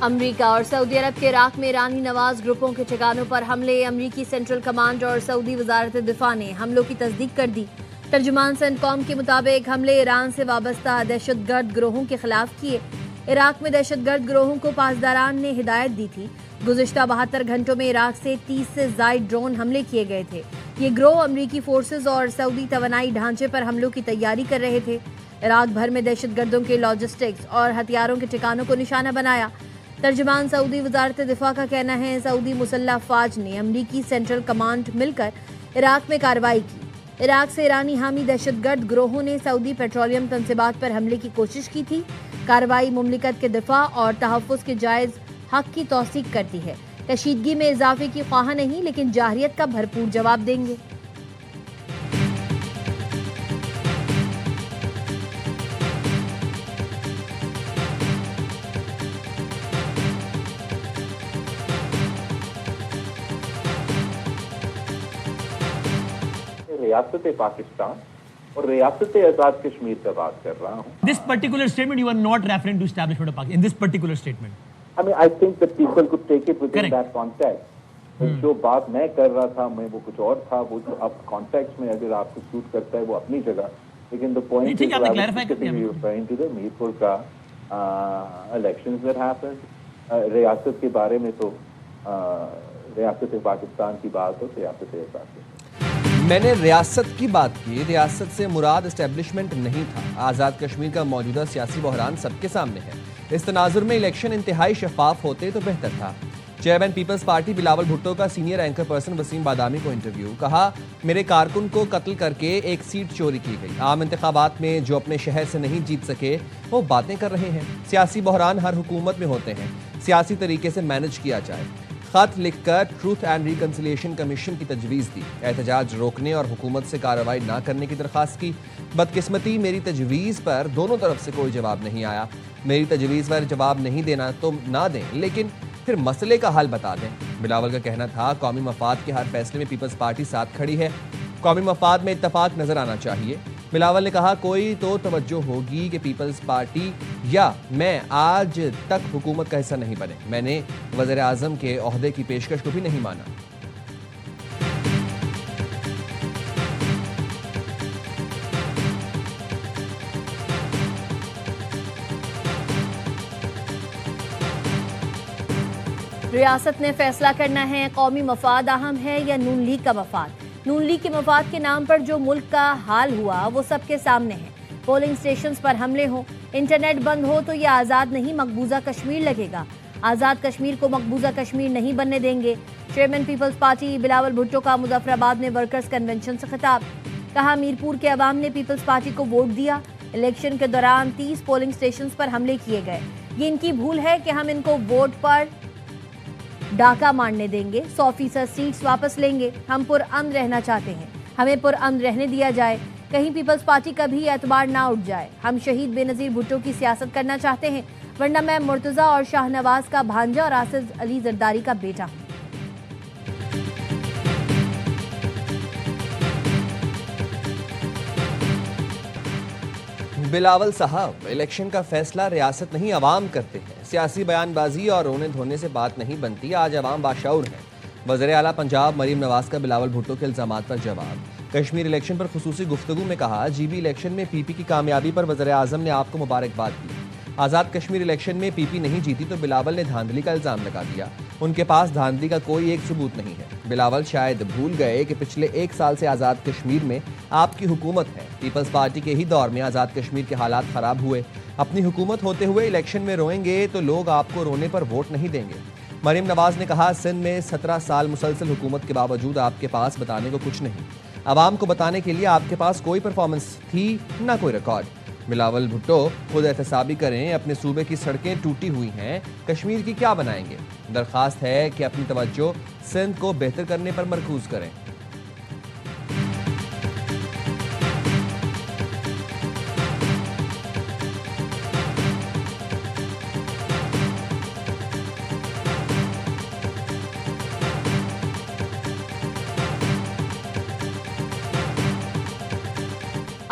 امریکہ اور سعودی عرب کے عراق میں ایرانی نواز گروپوں کے ٹھکانوں پر حملے۔ امریکی سینٹرل کمانڈ اور سعودی وزارت دفاع نے حملوں کی تصدیق کر دی۔ ترجمان سینٹکام کے مطابق حملے ایران سے وابستہ دہشت گرد گروہوں کے خلاف کیے۔ عراق میں دہشت گرد گروہوں کو پاسداران نے ہدایت دی تھی۔ گزشتہ 72 گھنٹوں میں عراق سے 30 سے زائد ڈرون حملے کیے گئے تھے۔ یہ گروہ امریکی فورسز اور سعودی توانائی ڈھانچے پر حملوں کی تیاری کر رہے تھے۔ عراق بھر میں دہشت گردوں کے لاجسٹکس اور ہتھیاروں کے ٹھکانوں کو نشانہ بنایا۔ ترجمان سعودی وزارت دفاع کا کہنا ہے سعودی مسلح افواج نے امریکی سینٹرل کمانڈ مل کر عراق میں کارروائی کی۔ عراق سے ایرانی حامی دہشت گرد گروہوں نے سعودی پیٹرولیم تنصیبات پر حملے کی کوشش کی تھی۔ کارروائی مملکت کے دفاع اور تحفظ کے جائز حق کی توثیق کرتی ہے۔ کشیدگی میں اضافے کی خواہاں نہیں لیکن جارحیت کا بھرپور جواب دیں گے۔ ریاست پاکستان اور ریاست آزاد کشمیر کا بات کر رہا ہوں۔ This particular statement you are not referring to establishment of Pakistan. In this particular statement. I mean, I think that people could take it within Correct. that context. جو بات میں کر رہا تھا میں وہ کچھ اور تھا، وہ جو اب کانٹیکسٹ میں اگر آپ کو سوٹ کرتا ہے وہ اپنی جگہ، لیکن the point ٹھیک ہے، آپ نے is clarify کر دیا۔ referring to the میرپور کا elections that happened۔ ریاست کے بارے میں تو ریاست پاکستان کی بات ہو، ریاست آزاد کی۔ میں نے ریاست کی بات کی، ریاست سے مراد اسٹیبلشمنٹ نہیں تھا۔ آزاد کشمیر کا موجودہ سیاسی بحران سب کے سامنے ہے۔ اس تناظر میں الیکشن انتہائی شفاف ہوتے تو بہتر تھا۔ چیئرمین پیپلز پارٹی بلاول بھٹو کا senior anchor person Waseem Badami کو انٹرویو، کہا میرے کارکن کو قتل کر کے ایک سیٹ چوری کی گئی۔ عام انتخابات میں جو اپنے شہر سے نہیں جیت سکے وہ باتیں کر رہے ہیں۔ سیاسی بحران ہر حکومت میں ہوتے ہیں، سیاسی طریقے سے مینج کیا جائے۔ خط لکھ کر ٹروتھ اینڈ ریکنسیلیشن کمیشن کی تجویز دی، احتجاج روکنے اور حکومت سے کارروائی نہ کرنے کی درخواست کی۔ بدقسمتی میری تجویز پر دونوں طرف سے کوئی جواب نہیں آیا۔ میری تجویز پر جواب نہیں دینا تو نہ دیں لیکن پھر مسئلے کا حل بتا دیں۔ بلاول کا کہنا تھا قومی مفاد کے ہر فیصلے میں پیپلز پارٹی ساتھ کھڑی ہے، قومی مفاد میں اتفاق نظر آنا چاہیے۔ بلاول نے کہا کوئی تو توجہ ہوگی کہ پیپلز پارٹی یا میں آج تک حکومت کا حصہ نہیں بنے، میں نے وزیر اعظم کے عہدے کی پیشکش کو بھی نہیں مانا۔ ریاست نے فیصلہ کرنا ہے قومی مفاد اہم ہے یا نون لیگ کا مفاد۔ نون لیگ کے مفاد کے نام پر جو ملک کا حال ہوا وہ سب کے سامنے ہے۔ پولنگ سٹیشنز پر حملے ہوں، انٹرنیٹ بند ہو تو یہ آزاد نہیں مقبوضہ کشمیر لگے گا۔ آزاد کشمیر کو مقبوضہ کشمیر نہیں بننے دیں گے۔ چیئرمین پیپلز پارٹی بلاول بھٹو کا مظفر آباد میں ورکرز کنونشن سے خطاب، کہا میرپور کے عوام نے پیپلز پارٹی کو ووٹ دیا۔ الیکشن کے دوران 30 پولنگ سٹیشنز پر حملے کیے گئے، یہ ان کی بھول ہے کہ ہم ان کو ووٹ پر ڈاکہ مارنے دیں گے، 100% سیٹس واپس لیں گے۔ ہم پرامن رہنا چاہتے ہیں، ہمیں پرامن رہنے دیا جائے، کہیں پیپلز پارٹی کا بھی اعتبار نہ اٹھ جائے۔ ہم شہید بے نظیر بھٹو کی سیاست کرنا چاہتے ہیں، ورنہ میں مرتضیٰ اور شاہ نواز کا بھانجا اور آصف علی زرداری کا بیٹا ہوں۔ بلاول صاحب، الیکشن کا فیصلہ ریاست نہیں عوام کرتے ہیں۔ سیاسی بیان بازی اور رونے دھونے سے بات نہیں بنتی، آج عوام باشعور ہیں۔ وزیر اعلیٰ پنجاب مریم نواز کا بلاول بھٹو کے الزامات پر جواب۔ کشمیر الیکشن پر خصوصی گفتگو میں کہا جی بی الیکشن میں پی پی کی کامیابی پر وزیر اعظم نے آپ کو مبارکباد دی۔ آزاد کشمیر الیکشن میں پی پی نہیں جیتی تو بلاول نے دھاندلی کا الزام لگا دیا۔ ان کے پاس دھاندلی کا کوئی ایک ثبوت نہیں ہے۔ بلاول شاید بھول گئے کہ پچھلے 1 سال سے آزاد کشمیر میں آپ کی حکومت ہے۔ پیپلز پارٹی کے ہی دور میں آزاد کشمیر کے حالات خراب ہوئے۔ اپنی حکومت ہوتے ہوئے الیکشن میں روئیں گے تو لوگ آپ کو رونے پر ووٹ نہیں دیں گے۔ مریم نواز نے کہا سندھ میں 17 سال مسلسل حکومت کے باوجود آپ کے پاس بتانے کو کچھ نہیں، عوام کو بتانے کے لیے آپ کے پاس کوئی پرفارمنس تھی نہ کوئی ریکارڈ۔ بلاول بھٹو خود احتسابی کریں، اپنے صوبے کی سڑکیں ٹوٹی ہوئی ہیں، کشمیر کی کیا بنائیں گے؟ درخواست ہے کہ اپنی توجہ سندھ کو بہتر کرنے پر مرکوز کریں۔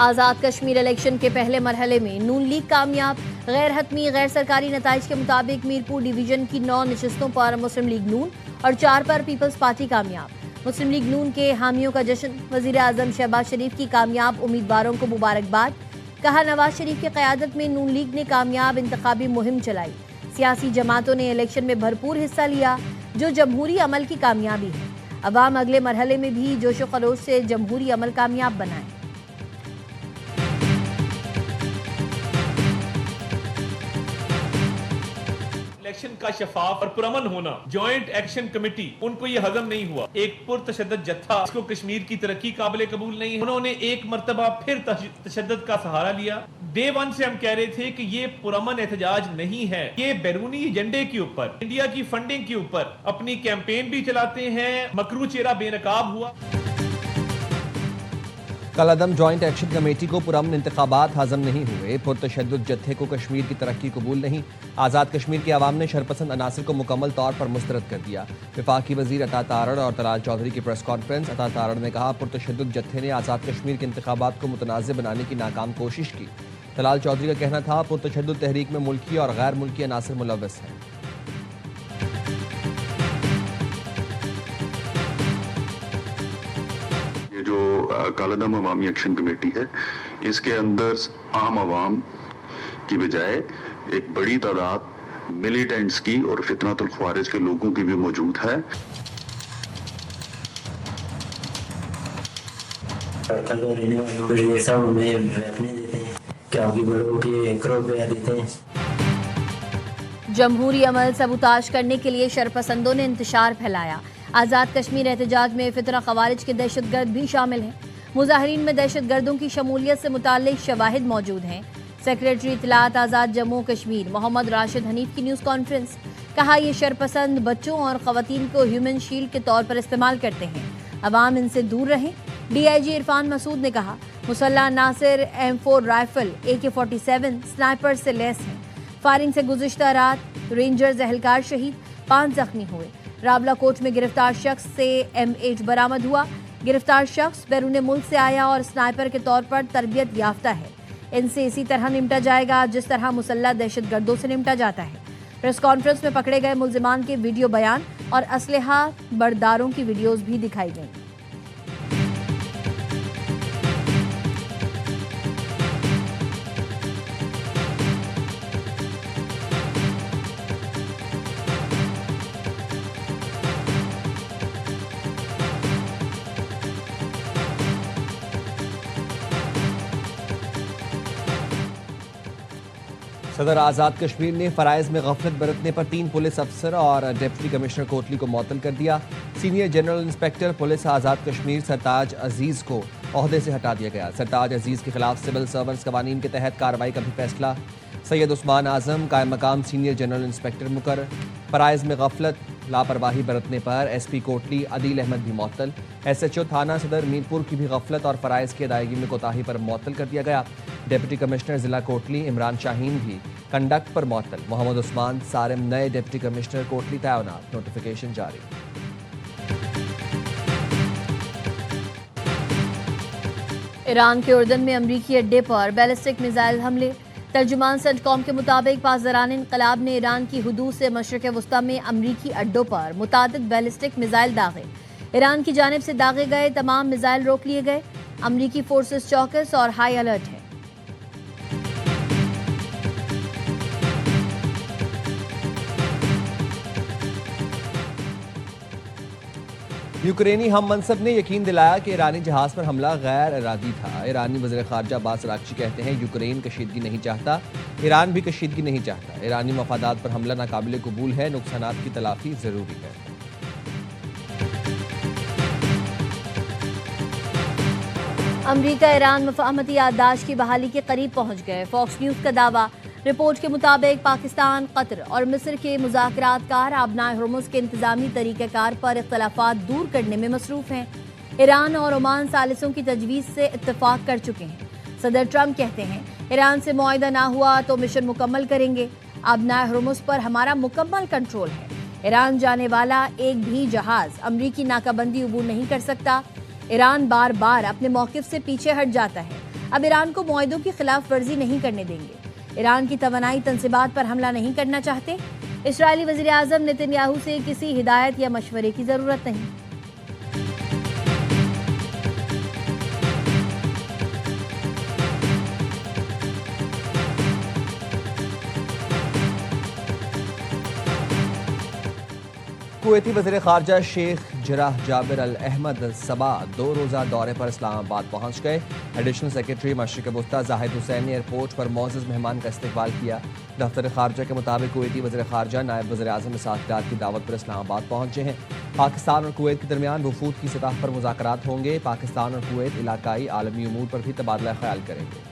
آزاد کشمیر الیکشن کے پہلے مرحلے میں نون لیگ کامیاب، غیر حتمی غیر سرکاری نتائج کے مطابق میرپور ڈویژن کی 9 نشستوں پر مسلم لیگ نون اور 4 پر پیپلز پارٹی کامیاب۔ مسلم لیگ نون کے حامیوں کا جشن، وزیر اعظم شہباز شریف کی کامیاب امیدواروں کو مبارکباد۔ کہا نواز شریف کی قیادت میں نون لیگ نے کامیاب انتخابی مہم چلائی، سیاسی جماعتوں نے الیکشن میں بھرپور حصہ لیا جو جمہوری عمل کی کامیابی ہے۔ عوام اگلے مرحلے میں بھی جوش و خروش سے جمہوری عمل کامیاب بنائیں۔ الیکشن کا شفاف اور پرامن ہونا، جوائنٹ ایکشن کمیٹی ان کو یہ ہضم نہیں ہوا۔ ایک پرتشدد جتھا اس کو کشمیر کی ترقی قابل قبول نہیں، انہوں نے ایک مرتبہ پھر تشدد کا سہارا لیا۔ ڈے 1 سے ہم کہہ رہے تھے کہ یہ پرامن احتجاج نہیں ہے، یہ بیرونی ایجنڈے کے اوپر، انڈیا کی فنڈنگ کے اوپر اپنی کیمپین بھی چلاتے ہیں۔ مکرو چہرہ بے نقاب ہوا۔ کالعدم جوائنٹ ایکشن کمیٹی کو پرامن انتخابات ہضم نہیں ہوئے، پرتشدد جتھے کو کشمیر کی ترقی قبول نہیں، آزاد کشمیر کے عوام نے شرپسند عناصر کو مکمل طور پر مسترد کر دیا۔ وفاقی وزیر عطا تارڑ اور طلال چودھری کی پریس کانفرنس۔ عطا تارڑ نے کہا پرتشدد جتھے نے آزاد کشمیر کے انتخابات کو متنازع بنانے کی ناکام کوشش کی۔ طلال چودھری کا کہنا تھا پرتشدد تحریک میں ملکی اور غیر ملکی عناصر ملوث ہیں۔ جو کالعدم عوامی ایکشن کمیٹی ہے، اس کے اندر عام عوام کی بجائے ایک بڑی تعداد ملیٹنٹس کی اور فتنۃ الخوارج کے لوگوں کی بھی موجود ہے۔ جمہوری عمل سبوتاژ کرنے کے لیے شرپسندوں نے انتشار پھیلایا۔ آزاد کشمیر احتجاج میں فتنہ خوارج کے دہشت گرد بھی شامل ہیں۔ مظاہرین میں دہشت گردوں کی شمولیت سے متعلق شواہد موجود ہیں۔ سیکریٹری اطلاعات آزاد جموں کشمیر محمد راشد حنیف کی نیوز کانفرنس۔ کہا یہ شرپسند بچوں اور خواتین کو ہیومن شیلڈ کے طور پر استعمال کرتے ہیں، عوام ان سے دور رہیں۔ ڈی آئی جی عرفان مسعود نے کہا مسلح عناصر M4 رائفل AK-47 سنائپر سے لیس ہیں۔ فائرنگ سے گزشتہ رات رینجرز اہلکار شہید، 5 زخمی ہوئے۔ رابلہ کوٹ میں گرفتار شخص سے M8 برآمد ہوا۔ گرفتار شخص بیرون ملک سے آیا اور سنائپر کے طور پر تربیت یافتہ ہے۔ ان سے اسی طرح نمٹا جائے گا جس طرح مسلح دہشت گردوں سے نمٹا جاتا ہے۔ پریس کانفرنس میں پکڑے گئے ملزمان کے ویڈیو بیان اور اسلحہ برداروں کی ویڈیوز بھی دکھائی گئیں۔ صدر آزاد کشمیر نے فرائض میں غفلت برتنے پر 3 پولیس افسر اور ڈپٹی کمشنر کوٹلی کو معطل کر دیا۔ Senior general inspector police Azad Kashmir سرتاج عزیز کو عہدے سے ہٹا دیا گیا۔ سرتاج عزیز کے خلاف سول سرونٹس قوانین کے تحت کارروائی کا بھی فیصلہ۔ سید عثمان اعظم قائم مقام سینئر جنرل انسپکٹر مقرر۔ فرائض میں غفلت لاپرواہی برتنے پر ایس پی کوٹلی عدیل احمد بھی معطل۔ SHO تھانہ صدر میرپور کی بھی غفلت اور فرائض کی ادائیگی میں کوتاہی پر معطل کر دیا گیا۔ ڈپٹی کمشنر ضلع کوٹلی عمران شاہین بھی کنڈکٹ پر معطل۔ محمد عثمان سارم نئے ڈپٹی کمشنر کوٹلی تعینات، نوٹیفیکیشن جاری۔ ایران کے اردن میں امریکی اڈے پر بیلسٹک میزائل حملے۔ ترجمان سینٹ کام کے مطابق پاسداران انقلاب نے ایران کی حدود سے مشرق وسطی میں امریکی اڈوں پر متعدد بیلسٹک میزائل داغے۔ ایران کی جانب سے داغے گئے تمام میزائل روک لیے گئے۔ امریکی فورسز چوکس اور ہائی الرٹ ہیں۔ یوکرینی ہم منصب نے یقین دلایا کہ ایرانی جہاز پر حملہ غیر ارادی تھا۔ ایرانی وزیر خارجہ عباس اراغچی کہتے ہیں یوکرین کشیدگی نہیں چاہتا، ایران بھی کشیدگی نہیں چاہتا۔ ایرانی مفادات پر حملہ ناقابل قبول ہے، نقصانات کی تلافی ضروری ہے۔ امریکہ ایران مفاہمتی یادداشت کی بحالی کے قریب پہنچ گئے۔ فاکس نیوز کا دعویٰ۔ رپورٹ کے مطابق پاکستان، قطر اور مصر کے مذاکرات کار آبنائے ہرمز کے انتظامی طریقہ کار پر اختلافات دور کرنے میں مصروف ہیں۔ ایران اور عمان ثالثوں کی تجویز سے اتفاق کر چکے ہیں۔ صدر ٹرمپ کہتے ہیں ایران سے معاہدہ نہ ہوا تو مشن مکمل کریں گے۔ آبنائے ہرمز پر ہمارا مکمل کنٹرول ہے۔ ایران جانے والا ایک بھی جہاز امریکی ناکہ بندی عبور نہیں کر سکتا۔ ایران بار بار اپنے موقف سے پیچھے ہٹ جاتا ہے۔ اب ایران کو معاہدوں کی خلاف ورزی نہیں کرنے دیں گے۔ ایران کی توانائی تنصیبات پر حملہ نہیں کرنا چاہتے. اسرائیلی وزیر اعظم نیتن یاہو سے کسی ہدایت یا مشورے کی ضرورت نہیں. کویتی وزیر خارجہ شیخ جراح جابر الاحمد الصباح 2 روزہ دورے پر اسلام آباد پہنچ گئے. ایڈیشنل سیکرٹری مشرق وسطیٰ زاہد حسین نے ایئرپورٹ پر معزز مہمان کا استقبال کیا. دفتر خارجہ کے مطابق کویتی وزیر خارجہ نائب وزیر اعظم اساتذہ کی دعوت پر اسلام آباد پہنچے ہیں. پاکستان اور کویت کے درمیان وفود کی سطح پر مذاکرات ہوں گے. پاکستان اور کویت علاقائی عالمی امور پر بھی تبادلہ خیال کریں گے.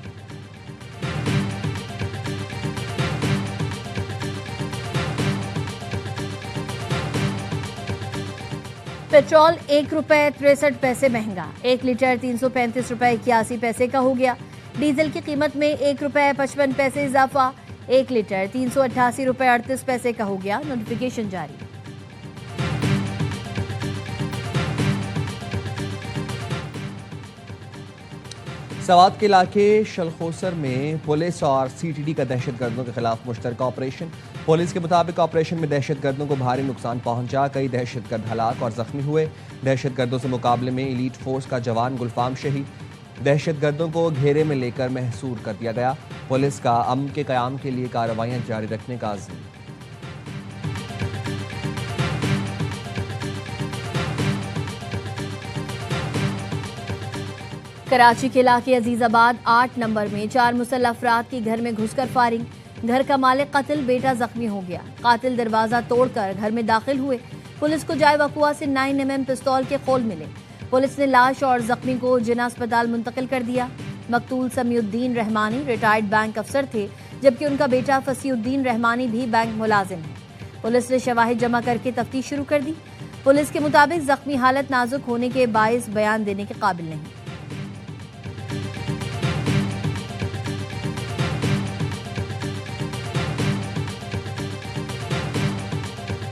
پیٹرول 1 روپے 63 پیسے مہنگا. 1 لیٹر 335 روپے 81 پیسے کا ہو گیا. ڈیزل کی قیمت میں 1 روپے 55 پیسے اضافہ. 1 لیٹر 388 روپے 38 پیسے کا ہو گیا. نوٹیفیکیشن جاری. سوات کے علاقے شلخوسر میں پولیس اور سی ٹی ڈی کا دہشت گردوں کے خلاف مشترکہ آپریشن. پولیس کے مطابق آپریشن میں دہشت گردوں کو بھاری نقصان پہنچا. کئی دہشت گرد ہلاک اور زخمی ہوئے. دہشت گردوں سے مقابلے میں ایلیٹ فورس کا جوان گلفام شہید. دہشت گردوں کو گھیرے میں لے کر محصور کر دیا گیا. پولیس کا امن کے قیام کے لیے کارروائیاں جاری رکھنے کا عزم. کراچی کے علاقے عزیز آباد 8 نمبر میں 4 مسلح افراد کی گھر میں گھس کر فائرنگ. گھر کا مالک قتل، بیٹا زخمی ہو گیا. قاتل دروازہ توڑ کر گھر میں داخل ہوئے. پولیس کو جائے وقوع سے 9mm پستول کے خول ملے. پولیس نے لاش اور زخمی کو جناح اسپتال منتقل کر دیا. مقتول سمیع الدین رحمانی ریٹائرڈ بینک افسر تھے، جبکہ ان کا بیٹا فصیح الدین رحمانی بھی بینک ملازم ہے. پولیس نے شواہد جمع کر کے تفتیش شروع کر دی. پولیس کے مطابق زخمی حالت نازک ہونے کے باعث بیان دینے کے قابل نہیں.